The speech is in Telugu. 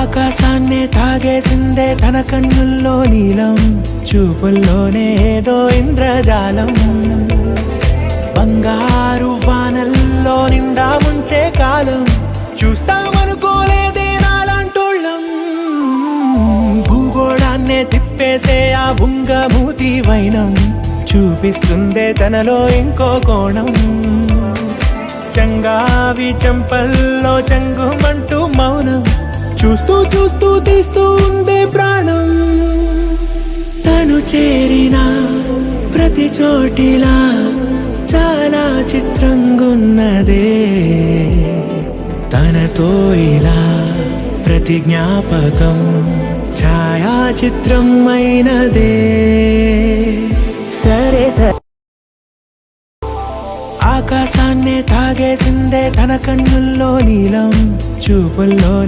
ఆకాశాన్నే తాగేసిందే తన కన్నుల్లో నీలం, చూపుల్లోనే ఏదో ఇంద్రజాలం. బంగారు వానల్లో నిండా ముంచే కాలం, చూస్తామనుకోలేదే నాలాంటోళ్ళం. భూగోళాన్నే తిప్పేసే ఆ బుంగమూతి వైనం, చూపిస్తుందే తనలో ఇంకో కోణం. చంగావి చంపల్లో చంగుమంటూ మౌనం, చూస్తూ చూస్తూ తీస్తూ ఉందే ప్రాణం. తను చేరిన ప్రతి చోటిలా చాలా చిత్రంగున్నదే, తనతో ఇలా ప్రతి జ్ఞాపకం ఛాయాచిత్రం అయినదే. సరే సరే. ఆకాశాన్నే తాగేసిందే తన కన్నుల్లో నీలం, చూపుల్లోనే